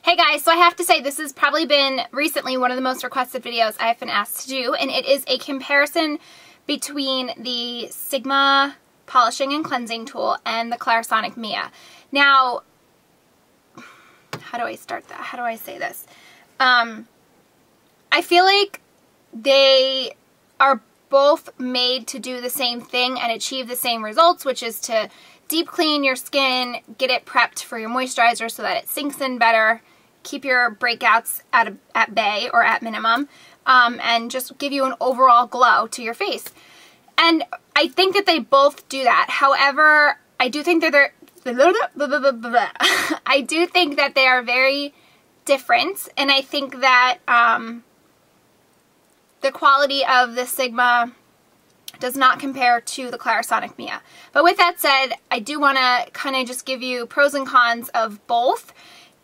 Hey guys, so I have to say this has probably been recently one of the most requested videos I've been asked to do, and it is a comparison between the Sigma polishing and cleansing tool and the Clarisonic Mia. Now, how do I start that? How do I say this? I feel like they are both made to do the same thing and achieve the same results, which is to deep clean your skin, get it prepped for your moisturizer so that it sinks in better, keep your breakouts at bay or at minimum, and just give you an overall glow to your face. And I think that they both do that. However, I do think that I do think that they are very different, and I think that the quality of the Sigma does not compare to the Clarisonic Mia. But with that said, I do want to kind of just give you pros and cons of both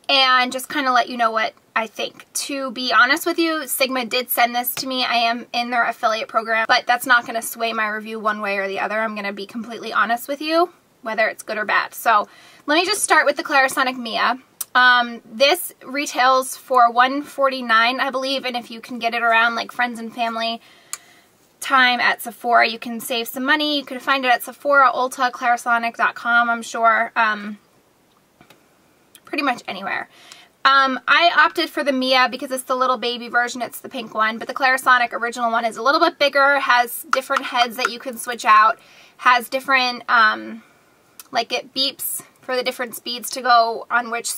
and just kind of let you know what I think. To be honest with you, Sigma did send this to me. I am in their affiliate program, but that's not going to sway my review one way or the other. I'm going to be completely honest with you, whether it's good or bad. So let me just start with the Clarisonic Mia. This retails for $149, I believe, and if you can get it around like friends and family time at Sephora, you can save some money. You can find it at Sephora, Ulta, Clarisonic.com, I'm sure, pretty much anywhere. I opted for the Mia because it's the little baby version, it's the pink one, but the Clarisonic original one is a little bit bigger, has different heads that you can switch out, has different, like it beeps for the different speeds to go on which,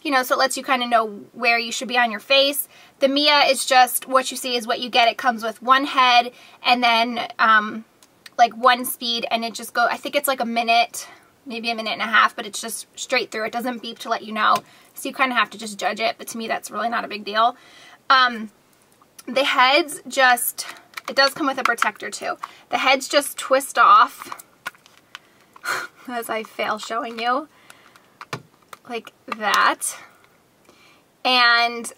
you know, so it lets you kind of know where you should be on your face. The Mia is just what you see is what you get. It comes with one head and then like one speed, and it just goes, I think it's like a minute, maybe a minute and a half, but it's just straight through. It doesn't beep to let you know. So you kind of have to just judge it, but to me that's really not a big deal. The heads just, it does come with a protector too. The heads just twist off, as I fail showing you, like that, and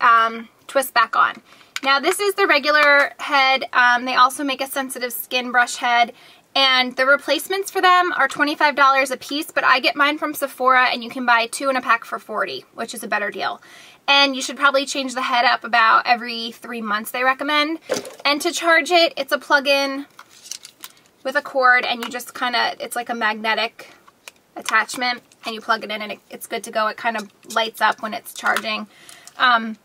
twist back on. Now this is the regular head. They also make a sensitive skin brush head, and the replacements for them are $25 a piece, but I get mine from Sephora, and you can buy 2 in a pack for $40, which is a better deal. And you should probably change the head up about every 3 months, they recommend. And to charge it, it's a plug-in with a cord, and you just kind of, it's like a magnetic attachment, and you plug it in and it's good to go. It kind of lights up when it's charging. I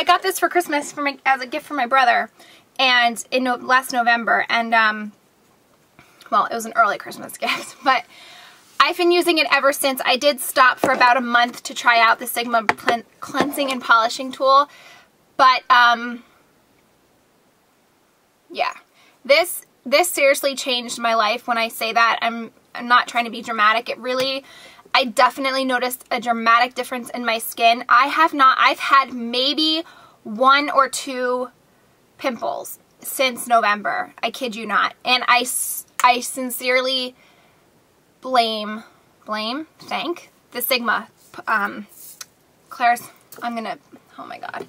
got this for Christmas as a gift for my brother, and in last November, and well, it was an early Christmas gift, but I've been using it ever since. I did stop for about a month to try out the Sigma cleansing and polishing tool, but yeah, this seriously changed my life. When I say that, I'm not trying to be dramatic. It really, I definitely noticed a dramatic difference in my skin. I've had maybe 1 or 2 pimples since November. I kid you not. And I sincerely thank the Sigma, oh my god.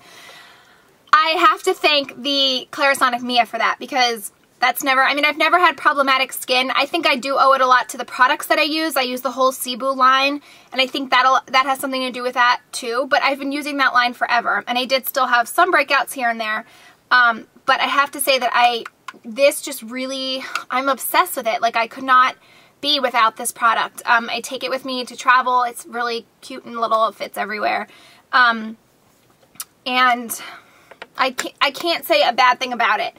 I have to thank the Clarisonic Mia for that, because that's never, I mean, I've never had problematic skin. I think I do owe it a lot to the products that I use. I use the whole Cebu line, and I think that has something to do with that too, but I've been using that line forever, and I did still have some breakouts here and there, but I have to say that this just really, I'm obsessed with it. Like, I could not be without this product. I take it with me to travel. It's really cute and little. It fits everywhere. And I can't say a bad thing about it.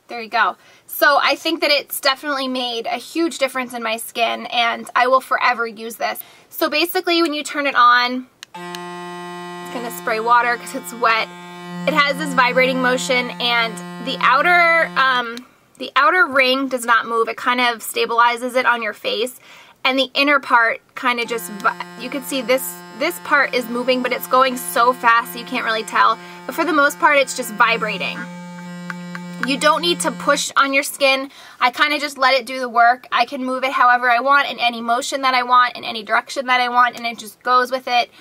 There you go. So I think that it's definitely made a huge difference in my skin, and I will forever use this. So basically, when you turn it on, it's going to spray water because it's wet. It has this vibrating motion, and the outer ring does not move. It kind of stabilizes it on your face, and the inner part kind of just, you can see this part is moving, but it's going so fast so you can't really tell. But for the most part, it's just vibrating. You don't need to push on your skin. I kind of just let it do the work. I can move it however I want, in any motion that I want, in any direction that I want, and it just goes with it.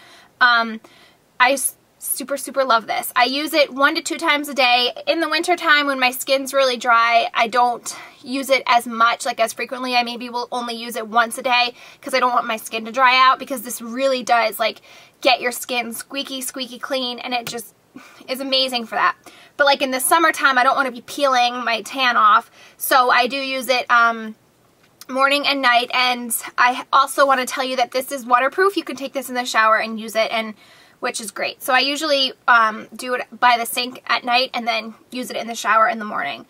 Super, super love this. I use it 1 to 2 times a day. In the winter time when my skin's really dry, I don't use it as much, like as frequently. I maybe will only use it once a day because I don't want my skin to dry out, because this really does like get your skin squeaky, squeaky clean, and it just is amazing for that. But like in the summertime, I don't want to be peeling my tan off, so I do use it morning and night. And I also want to tell you that this is waterproof. You can take this in the shower and use it, and which is great. So I usually do it by the sink at night and then use it in the shower in the morning.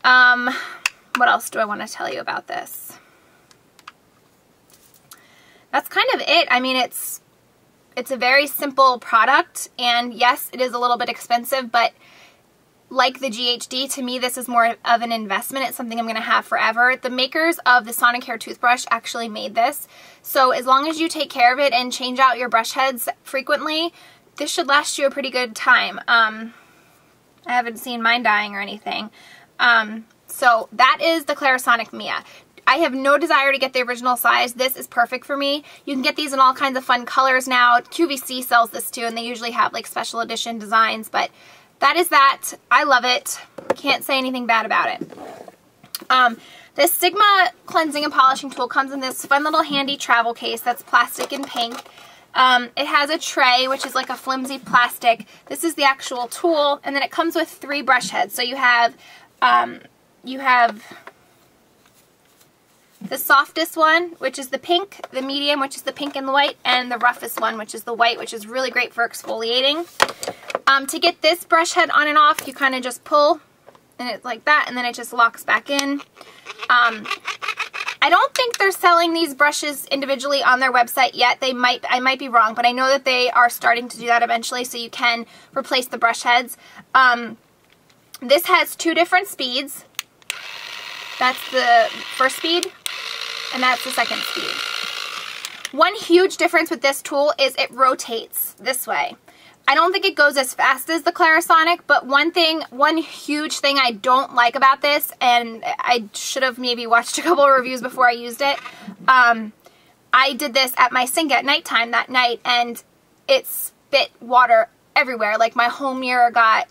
What else do I want to tell you about this? That's kind of it. I mean, it's a very simple product, and yes, it is a little bit expensive, but like the GHD, to me, this is more of an investment. It's something I'm going to have forever. The makers of the Sonicare toothbrush actually made this. So as long as you take care of it and change out your brush heads frequently, this should last you a pretty good time. I haven't seen mine dying or anything. So that is the Clarisonic Mia. I have no desire to get the original size. This is perfect for me. You can get these in all kinds of fun colors now. QVC sells this too, and they usually have like special edition designs, but that is that. I love it. Can't say anything bad about it. This Sigma cleansing and polishing tool comes in this fun little handy travel case that's plastic and pink. It has a tray, which is like a flimsy plastic. This is the actual tool, and then it comes with 3 brush heads. So you have the softest one, which is the pink, the medium, which is the pink and the white, and the roughest one, which is the white, which is really great for exfoliating. To get this brush head on and off, you kind of just pull, and it's like that, and then it just locks back in. I don't think they're selling these brushes individually on their website yet. I might be wrong, but I know that they are starting to do that eventually, so you can replace the brush heads. This has 2 different speeds. That's the first speed, and that's the second speed. One huge difference with this tool is it rotates this way. I don't think it goes as fast as the Clarisonic, but one huge thing I don't like about this, and I should have maybe watched a couple of reviews before I used it, I did this at my sink at nighttime that night, and it spit water everywhere. Like my whole mirror got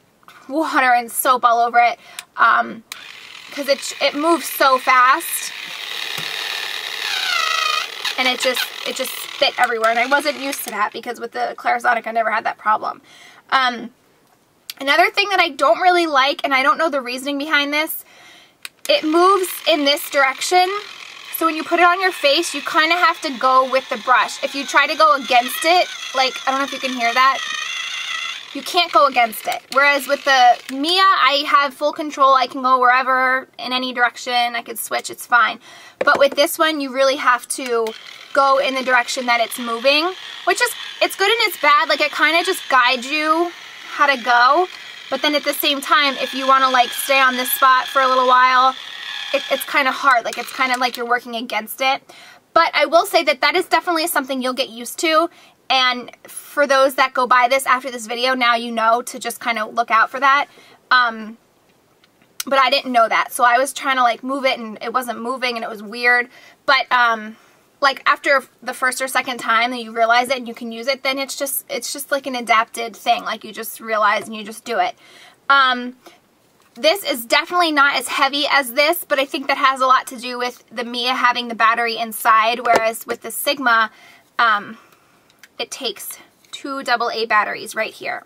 water and soap all over it, because it moves so fast, and it just spit everywhere, and I wasn't used to that because with the Clarisonic I never had that problem. Another thing that I don't really like, and I don't know the reasoning behind this, it moves in this direction, so when you put it on your face, you kind of have to go with the brush. If you try to go against it, like, I don't know if you can hear that, you can't go against it. Whereas with the Mia, I have full control. I can go wherever, in any direction. I can switch, it's fine. But with this one, you really have to go in the direction that it's moving, which is, it's good and it's bad. Like, it kind of just guides you how to go. But then at the same time, if you want to like stay on this spot for a little while, it's kind of hard. Like, it's kind of like you're working against it. But I will say that that is definitely something you'll get used to. And for those that go buy this after this video, now you know to just kind of look out for that. But I didn't know that. So I was trying to like move it and it wasn't moving and it was weird. But like after the first or second time that you realize it and you can use it, then it's just like an adapted thing. Like you just realize and you just do it. This is definitely not as heavy as this, but I think that has a lot to do with the Mia having the battery inside, whereas with the Sigma, it takes 2 AA batteries right here.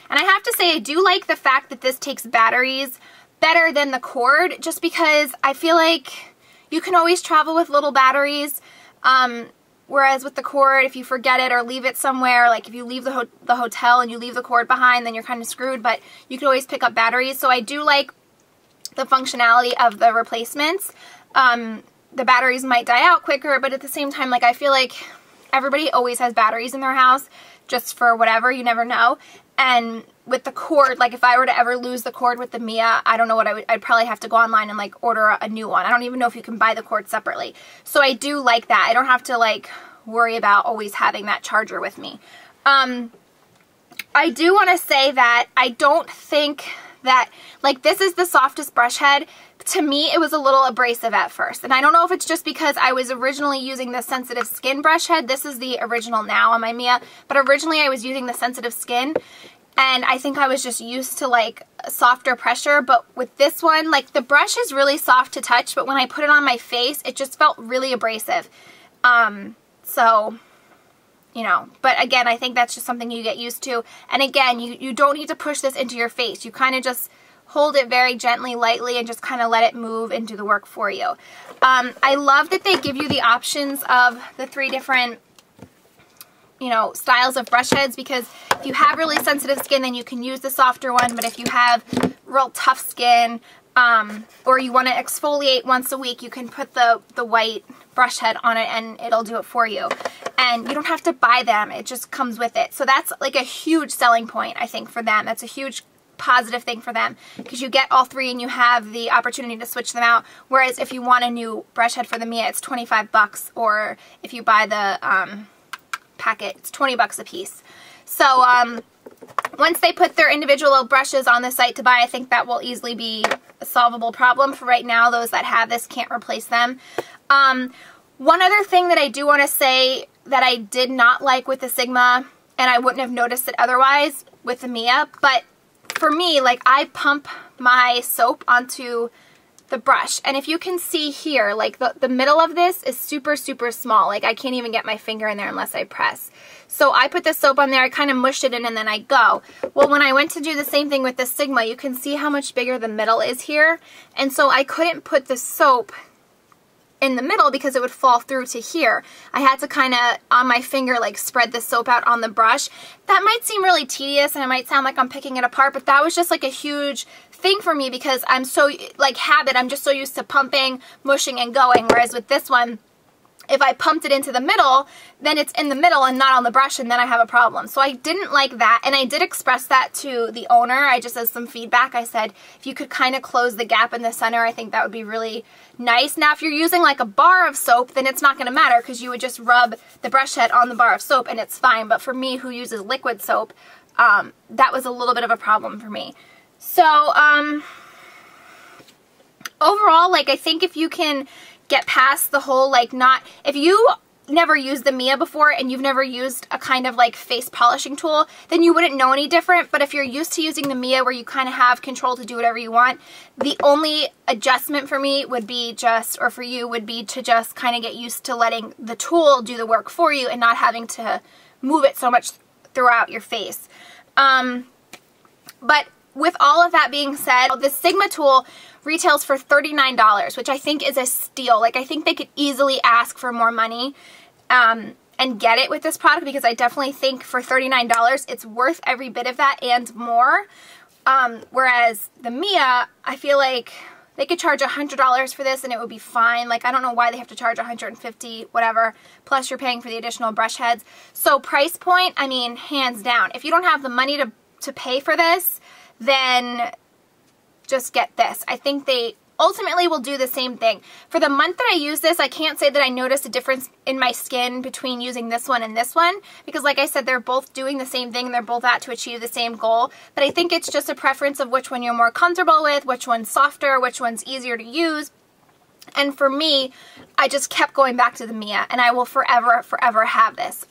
And I have to say, I do like the fact that this takes batteries better than the cord, just because I feel like you can always travel with little batteries, whereas with the cord, if you forget it or leave it somewhere, like if you leave the hotel and you leave the cord behind, then you're kind of screwed, but you can always pick up batteries. So I do like the functionality of the replacements. The batteries might die out quicker, but at the same time, like I feel like everybody always has batteries in their house just for whatever, you never know. And with the cord, like if I were to ever lose the cord with the Mia, I don't know what I'd probably have to go online and like order a new one. I don't even know if you can buy the cord separately. So I do like that. I don't have to like worry about always having that charger with me. I do want to say that I don't think that, like, this is the softest brush head. to me, it was a little abrasive at first. And I don't know if it's just because I was originally using the sensitive skin brush head. This is the original now on my Mia, but originally I was using the sensitive skin. And I think I was just used to like softer pressure, but with this one, like the brush is really soft to touch, but when I put it on my face, it just felt really abrasive. So, you know, but again, I think that's just something you get used to. And again, you don't need to push this into your face. You kind of just hold it very gently, lightly, and just kind of let it move and do the work for you. I love that they give you the options of the 3 different, you know, styles of brush heads, because if you have really sensitive skin, then you can use the softer one, but if you have real tough skin, or you want to exfoliate once a week, you can put the white brush head on it and it'll do it for you. And you don't have to buy them, it just comes with it. So that's like a huge selling point, I think, for them. That's a huge positive thing for them, because you get all 3 and you have the opportunity to switch them out. Whereas if you want a new brush head for the Mia, it's 25 bucks, or if you buy the packet, it's 20 bucks a piece. So once they put their individual brushes on the site to buy, I think that will easily be a solvable problem. For right now, those that have this can't replace them. One other thing that I do want to say that I did not like with the Sigma, and I wouldn't have noticed it otherwise with the Mia, but for me, like, I pump my soap onto the brush, and if you can see here, like the middle of this is super, super small. Like, I can't even get my finger in there unless I press. So I put the soap on there, I kind of mushed it in, and then I go. Well, when I went to do the same thing with the Sigma, you can see how much bigger the middle is here, and so I couldn't put the soap in the middle because it would fall through to here. I had to kind of, on my finger, like spread the soap out on the brush. That might seem really tedious and it might sound like I'm picking it apart, but that was just like a huge thing for me because I'm so, like, habit, I'm just so used to pumping, mushing, and going, whereas with this one, if I pumped it into the middle, then it's in the middle and not on the brush, and then I have a problem. So I didn't like that, and I did express that to the owner. I just, as some feedback, I said, if you could kind of close the gap in the center, I think that would be really nice. Now, if you're using like a bar of soap, then it's not going to matter because you would just rub the brush head on the bar of soap and it's fine. But for me, who uses liquid soap, that was a little bit of a problem for me. So, overall, like, I think if you can get past the whole, like, not, if you never used the Mia before and you've never used a kind of like face polishing tool, then you wouldn't know any different. But if you're used to using the Mia where you kind of have control to do whatever you want, the only adjustment for me would be just, or for you would be to just kind of get used to letting the tool do the work for you and not having to move it so much throughout your face. But with all of that being said, the Sigma tool retails for $39, which I think is a steal. Like, I think they could easily ask for more money and get it with this product, because I definitely think for $39, it's worth every bit of that and more. Whereas the Mia, I feel like they could charge $100 for this and it would be fine. Like, I don't know why they have to charge $150, whatever, plus you're paying for the additional brush heads. So price point, I mean, hands down. If you don't have the money to pay for this, then just get this. I think they ultimately will do the same thing. For the month that I use this, I can't say that I noticed a difference in my skin between using this one and this one, because like I said, they're both doing the same thing. They're both out to achieve the same goal. But I think it's just a preference of which one you're more comfortable with, which one's softer, which one's easier to use. And for me, I just kept going back to the Mia, and I will forever, forever have this.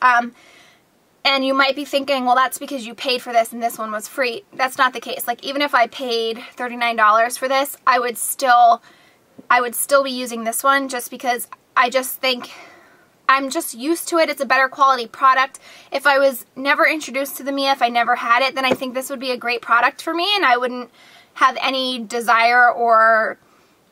And you might be thinking, well, that's because you paid for this and this one was free. That's not the case. Like, even if I paid $39 for this, I would still be using this one, just because I just think I'm just used to it. It's a better quality product. If I was never introduced to the Mia, if I never had it, then I think this would be a great product for me, and I wouldn't have any desire or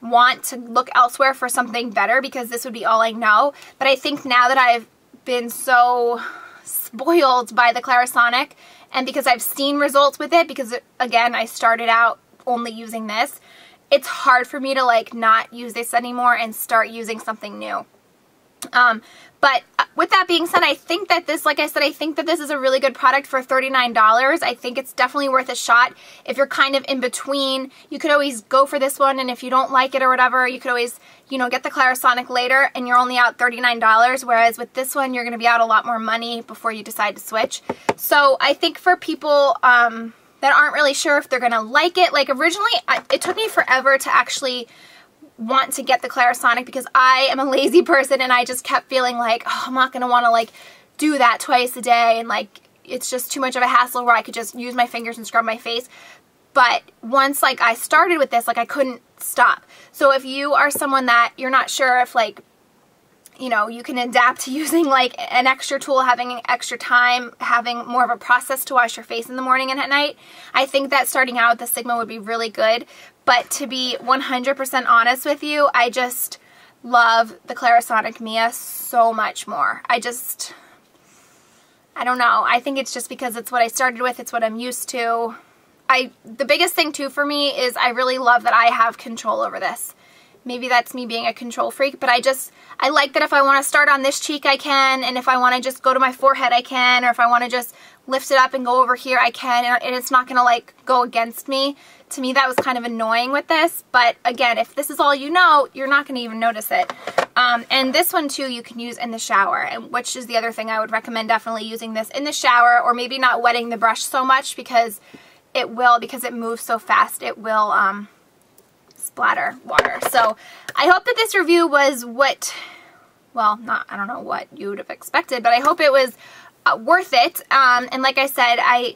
want to look elsewhere for something better, because this would be all I know. But I think now that I've been so spoiled by the Clarisonic, and because I've seen results with it, because again, I started out only using this, it's hard for me to like not use this anymore and start using something new. But with that being said, I think that this, like I said, I think that this is a really good product for $39. I think it's definitely worth a shot. If you're kind of in between, you could always go for this one, and if you don't like it or whatever, you could always, you know, get the Clarisonic later, and you're only out $39, whereas with this one, you're going to be out a lot more money before you decide to switch. So I think for people that aren't really sure if they're going to like it. Like originally, it took me forever to actually want to get the Clarisonic because I am a lazy person and I just kept feeling like, oh, I'm not going to want to like do that twice a day, and like it's just too much of a hassle where I could just use my fingers and scrub my face. But once like I started with this, like I couldn't stop. So if you are someone that you're not sure if like, you know, you can adapt to using like an extra tool, having extra time, having more of a process to wash your face in the morning and at night, I think that starting out with the Sigma would be really good. But to be 100% honest with you, I just love the Clarisonic Mia so much more. I don't know. I think it's just because it's what I started with. It's what I'm used to. The biggest thing too for me is I really love that I have control over this. Maybe that's me being a control freak, but I like that if I want to start on this cheek, I can, and if I want to just go to my forehead, I can, or if I want to just lift it up and go over here, I can, and it's not going to like go against me. To me, that was kind of annoying with this, but again, if this is all you know, you're not going to even notice it. And this one too, you can use in the shower, and which is the other thing I would recommend definitely using this in the shower, or maybe not wetting the brush so much because it moves so fast, it will, splatter water. So I hope that this review was I don't know what you would have expected, but I hope it was worth it. And like I said, I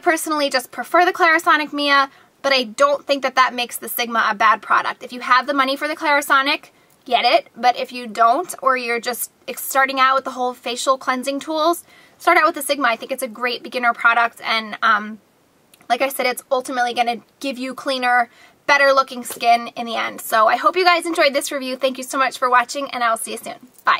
personally just prefer the Clarisonic Mia, but I don't think that makes the Sigma a bad product. If you have the money for the Clarisonic, get it. But if you don't, or you're just starting out with the whole facial cleansing tools, start out with the Sigma. I think it's a great beginner product, and like I said, it's ultimately going to give you cleaner, better looking skin in the end. So I hope you guys enjoyed this review. Thank you so much for watching, and I'll see you soon. Bye.